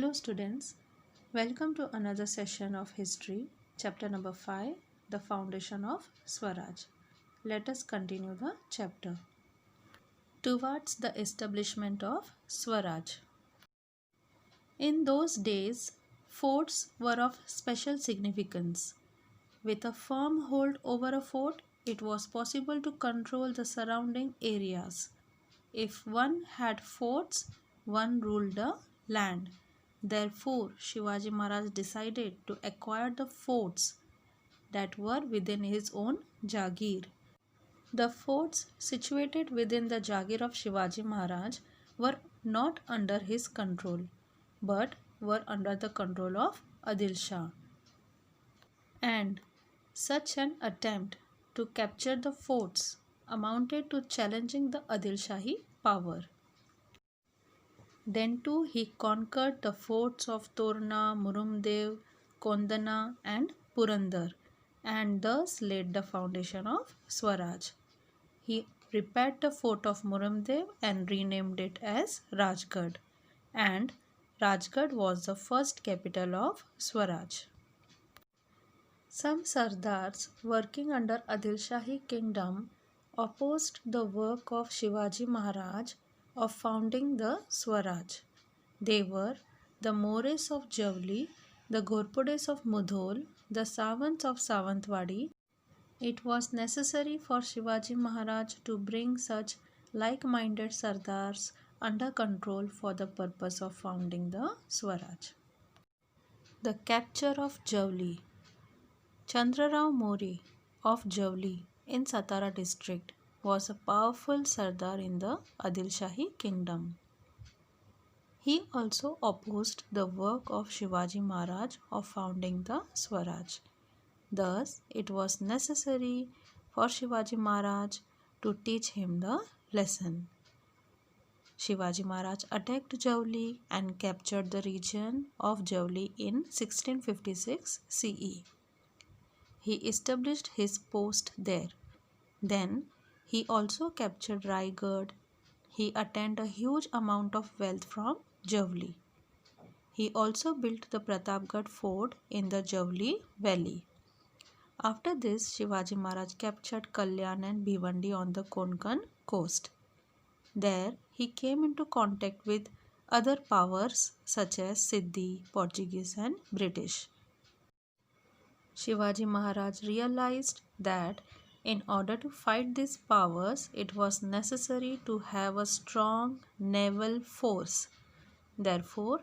Hello students, welcome to another session of history, chapter number 5, the foundation of Swaraj. Let us continue the chapter. Towards the establishment of Swaraj. In those days, forts were of special significance. With a firm hold over a fort, it was possible to control the surrounding areas. If one had forts, one ruled the land. Therefore, Shivaji Maharaj decided to acquire the forts that were within his own Jagir. The forts situated within the Jagir of Shivaji Maharaj were not under his control, but were under the control of Adil Shah. And such an attempt to capture the forts amounted to challenging the Adil Shahi power. Then too he conquered the forts of Torna, Murumdev, Kondana and Purandar and thus laid the foundation of Swaraj. He repaired the fort of Murumdev and renamed it as Rajgarh, and Rajgarh was the first capital of Swaraj. Some Sardars working under Adil Shahi kingdom opposed the work of Shivaji Maharaj of founding the Swaraj. They were the Mores of Javli, the Ghorpodes of Mudhol, the Savants of Savantwadi. It was necessary for Shivaji Maharaj to bring such like-minded Sardars under control for the purpose of founding the Swaraj. The capture of Javli. Chandrarao More of Javli in Satara district was a powerful Sardar in the Adil Shahi kingdom. He also opposed the work of Shivaji Maharaj of founding the Swaraj. Thus, it was necessary for Shivaji Maharaj to teach him the lesson. Shivaji Maharaj attacked Javli and captured the region of Javli in 1656 CE. He established his post there. Then he also captured Raigad. He attained a huge amount of wealth from Javli. He also built the Pratapgarh fort in the Javli valley. After this, Shivaji Maharaj captured Kalyan and Bhivandi on the Konkan coast. There he came into contact with other powers such as Siddhi, Portuguese and British. Shivaji Maharaj realized that in order to fight these powers, it was necessary to have a strong naval force. Therefore,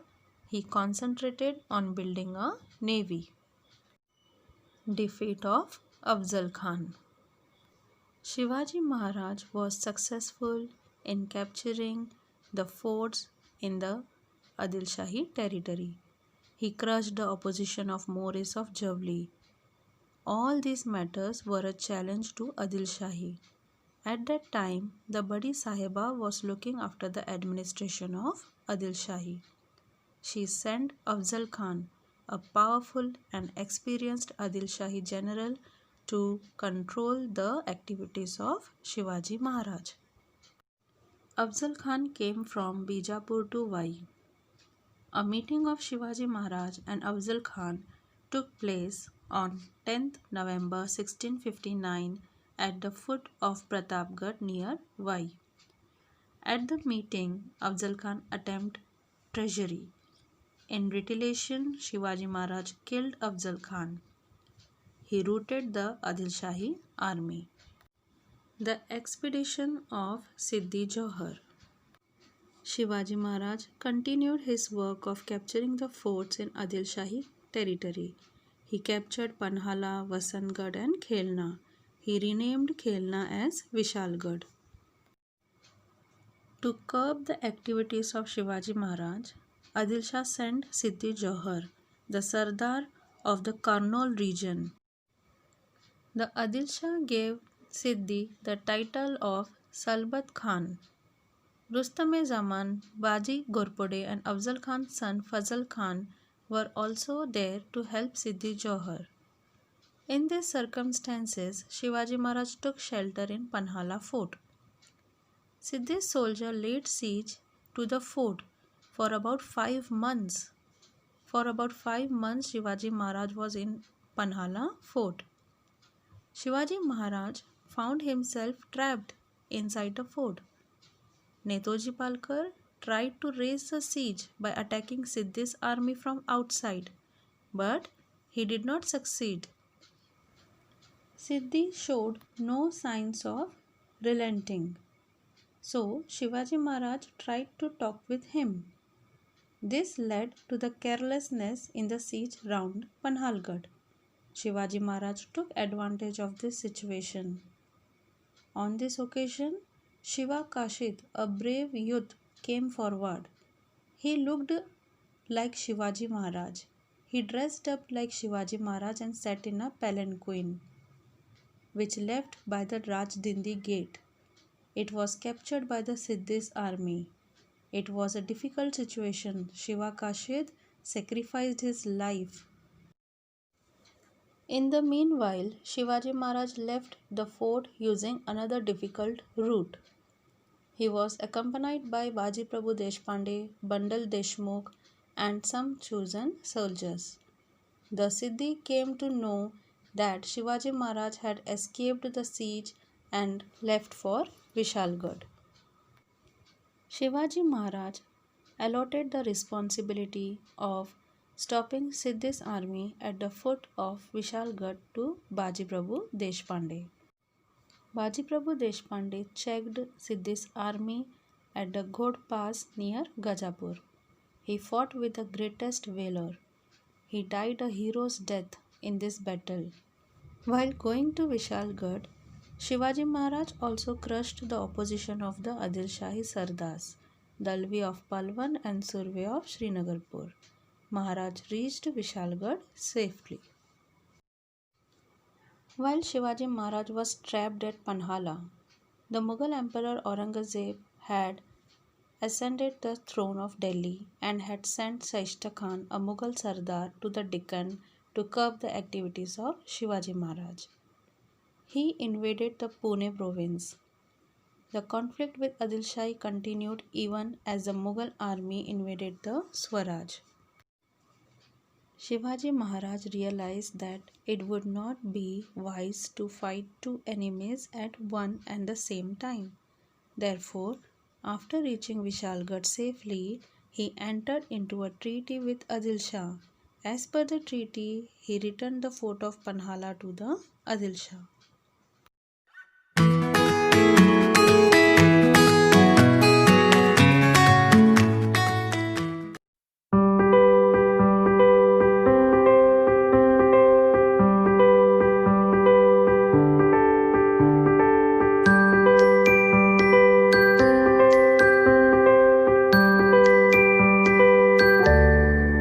he concentrated on building a navy. Defeat of Afzal Khan. Shivaji Maharaj was successful in capturing the forts in the Adil Shahi territory. He crushed the opposition of Mores of Javli. All these matters were a challenge to Adil Shahi. At that time, the Badi Sahiba was looking after the administration of Adil Shahi. She sent Afzal Khan, a powerful and experienced Adil Shahi general, to control the activities of Shivaji Maharaj. Afzal Khan came from Bijapur to Vai. A meeting of Shivaji Maharaj and Afzal Khan took place on 10th November 1659 at the foot of Pratapgarh near Vai. At the meeting, Afzal Khan attempted treachery. In retaliation, Shivaji Maharaj killed Afzal Khan. He routed the Adil Shahi army. The expedition of Siddhi Johar. Shivaji Maharaj continued his work of capturing the forts in Adil Shahi territory. He captured Panhala, Vasantgarh and Khelna. He renamed Khelna as Vishalgarh. To curb the activities of Shivaji Maharaj, Adil Shah sent Siddhi Johar, the Sardar of the Karnal region. The Adil Shah gave Siddhi the title of Salbat Khan. Rustam-e-Zaman, Baji Ghorpode and Afzal Khan's son Fazal Khan were also there to help Siddhi Johar. In these circumstances, Shivaji Maharaj took shelter in Panhala fort. Siddhi's soldier laid siege to the fort for about 5 months. For about 5 months, Shivaji Maharaj was in Panhala fort. Shivaji Maharaj found himself trapped inside the fort. Netoji Palkar tried to raise the siege by attacking Siddhi's army from outside, but he did not succeed. Siddhi showed no signs of relenting, so Shivaji Maharaj tried to talk with him. This led to the carelessness in the siege round Panhalgarh. Shivaji Maharaj took advantage of this situation. On this occasion, Shiva Kashid, a brave youth, came forward. He looked like Shivaji Maharaj. He dressed up like Shivaji Maharaj and sat in a palanquin, which left by the Rajdindi gate. It was captured by the Siddhis army. It was a difficult situation. Shiva Kashid sacrificed his life. In the meanwhile, Shivaji Maharaj left the fort using another difficult route. He was accompanied by Baji Prabhu Deshpande, Bandal Deshmukh, and some chosen soldiers. The Siddhi came to know that Shivaji Maharaj had escaped the siege and left for Vishalgarh. Shivaji Maharaj allotted the responsibility of stopping Siddhi's army at the foot of Vishalgarh to Baji Prabhu Deshpande. Baji Prabhu Deshpande checked Siddhi's army at the Ghodh Pass near Gajapur. He fought with the greatest valor. He died a hero's death in this battle. While going to Vishalgarh, Shivaji Maharaj also crushed the opposition of the Adil Shahi Sardars, Dalvi of Palwan and Surve of Srinagarpur. Maharaj reached Vishalgarh safely. While Shivaji Maharaj was trapped at Panhala, the Mughal Emperor Aurangzeb had ascended the throne of Delhi and had sent Shaista Khan, a Mughal Sardar, to the Deccan to curb the activities of Shivaji Maharaj. He invaded the Pune province. The conflict with Adil Shahi continued even as the Mughal army invaded the Swaraj. Shivaji Maharaj realized that it would not be wise to fight two enemies at one and the same time. Therefore, after reaching Vishalgarh safely, he entered into a treaty with Adil Shah. As per the treaty, he returned the fort of Panhala to the Adil Shah.